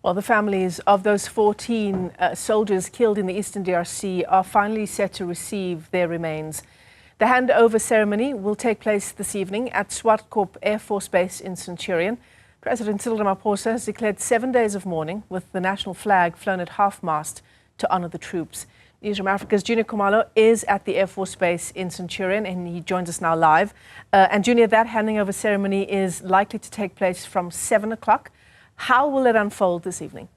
Well, the families of those 14 soldiers killed in the Eastern DRC are finally set to receive their remains. The handover ceremony will take place this evening at Swartkop Air Force Base in Centurion. President Cyril Ramaphosa has declared 7 days of mourning with the national flag flown at half-mast to honour the troops. Newzroom Afrika's Juniour Khumalo is at the Air Force Base in Centurion and he joins us now live. And Juniour, that handing over ceremony is likely to take place from 7 o'clock. How will it unfold this evening?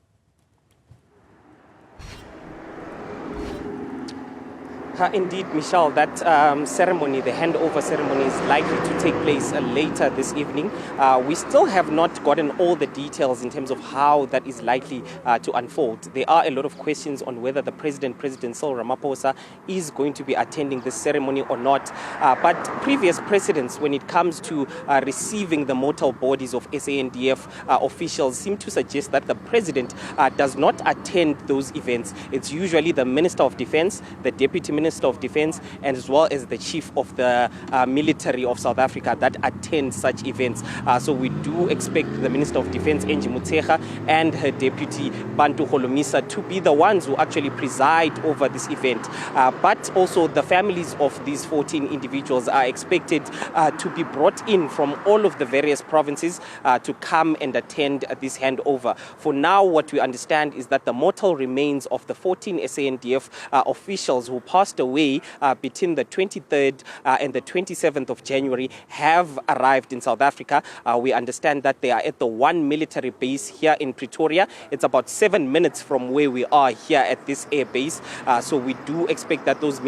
Indeed, Michelle, that ceremony, the handover ceremony, is likely to take place later this evening. We still have not gotten all the details in terms of how that is likely to unfold. There are a lot of questions on whether the President Cyril Ramaphosa, is going to be attending this ceremony or not. But previous precedents when it comes to receiving the mortal bodies of SANDF officials seem to suggest that the President does not attend those events. It's usually the Minister of Defense, the Deputy Minister of Defense, and as well as the Chief of the Military of South Africa that attend such events. So we do expect the Minister of Defense, Angie Motshekga, and her Deputy, Bantu Holomisa, to be the ones who actually preside over this event. But also the families of these 14 individuals are expected to be brought in from all of the various provinces to come and attend this handover. For now, what we understand is that the mortal remains of the 14 SANDF officials who passed away between the 23rd and the 27th of January have arrived in South Africa. We understand that they are at the one military base here in Pretoria. It's about 7 minutes from where we are here at this air base. So we do expect that those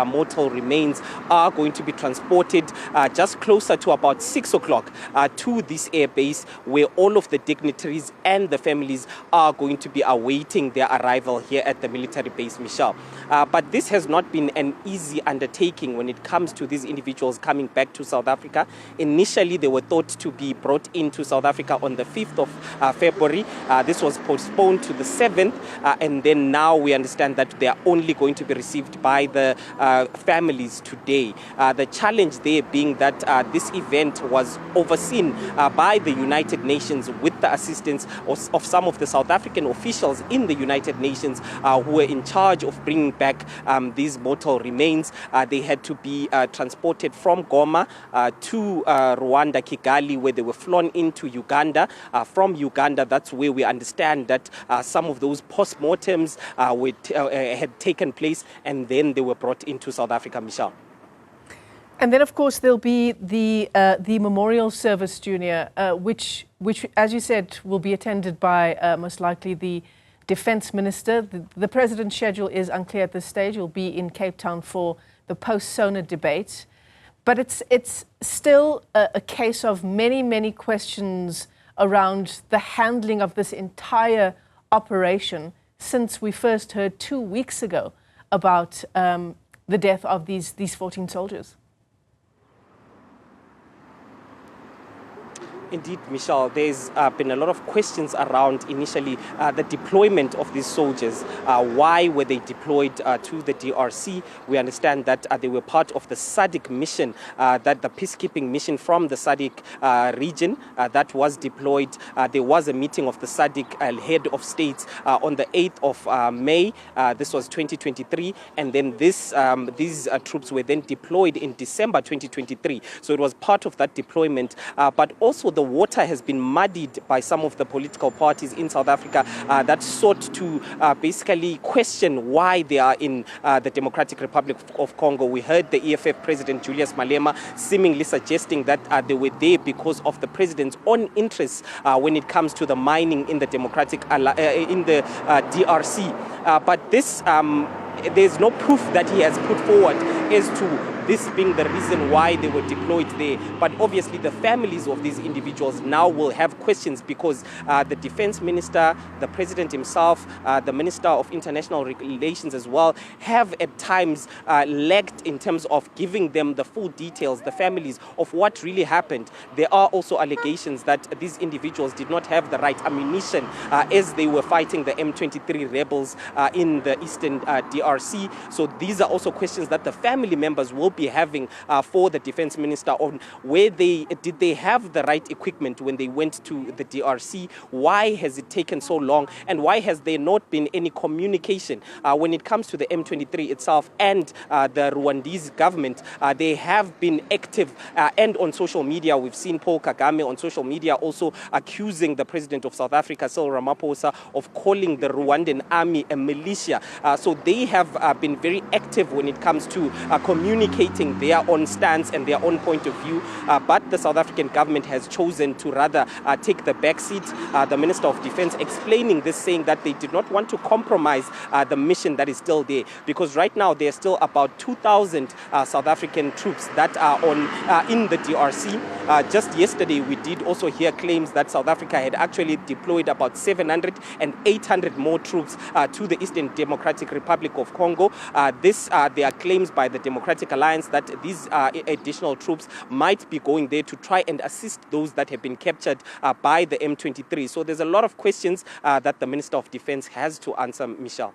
mortal remains are going to be transported just closer to about 6 o'clock to this air base, where all of the dignitaries and the families are going to be awaiting their arrival here at the military base, Michelle. But this has not been an easy undertaking when it comes to these individuals coming back to South Africa. Initially, they were thought to be brought into South Africa on the 5th of February. This was postponed to the 7th, and then now we understand that they are only going to be received by the families today. The challenge there being that this event was overseen by the United Nations with the assistance of some of the South African officials in the United Nations who were in charge of bringing back these mortal remains. They had to be transported from Goma to Rwanda, Kigali, where they were flown into Uganda. From Uganda, that's where we understand that some of those post-mortems had taken place, and then they were brought into South Africa, Michelle. And then, of course, there'll be the memorial service, Junior, which, as you said, will be attended by most likely the Defense Minister. The President's schedule is unclear at this stage. He'll be in Cape Town for the post-SONA debate. But it's still a case of many, many questions around the handling of this entire operation since we first heard 2 weeks ago about the death of these 14 soldiers. Indeed, Michelle, there's been a lot of questions around initially the deployment of these soldiers. Why were they deployed to the DRC? We understand that they were part of the SADC mission, that the peacekeeping mission from the SADC region that was deployed. There was a meeting of the SADC head of states on the 8th of May. This was 2023. And then these troops were then deployed in December 2023. So it was part of that deployment. But also the water has been muddied by some of the political parties in South Africa that sought to basically question why they are in the Democratic Republic of Congo. We heard the EFF President Julius Malema seemingly suggesting that they were there because of the president's own interests when it comes to the mining in the DRC. But this there's no proof that he has put forward as to this being the reason why they were deployed there. But obviously the families of these individuals now will have questions because the defense minister, the president himself, the minister of international relations as well, have at times lacked in terms of giving them the full details, the families, of what really happened. There are also allegations that these individuals did not have the right ammunition as they were fighting the M23 rebels in the eastern DRC. So these are also questions that the family members will be having for the defense minister on where did they have the right equipment when they went to the DRC? Why has it taken so long? And why has there not been any communication when it comes to the M23 itself and the Rwandese government? They have been active and on social media. We've seen Paul Kagame on social media also accusing the president of South Africa, Cyril Ramaphosa, of calling the Rwandan army a militia. So they have been very active when it comes to communicating their own stance and their own point of view. But the South African government has chosen to rather take the back seat. The Minister of Defense explaining this, saying that they did not want to compromise the mission that is still there, because right now there are still about 2,000 South African troops that are in the DRC. Just yesterday, we did also hear claims that South Africa had actually deployed about 700 and 800 more troops to the Eastern Democratic Republic of Congo. There are claims by the Democratic Alliance that these additional troops might be going there to try and assist those that have been captured by the M23. So there's a lot of questions that the Minister of Defense has to answer, Michelle.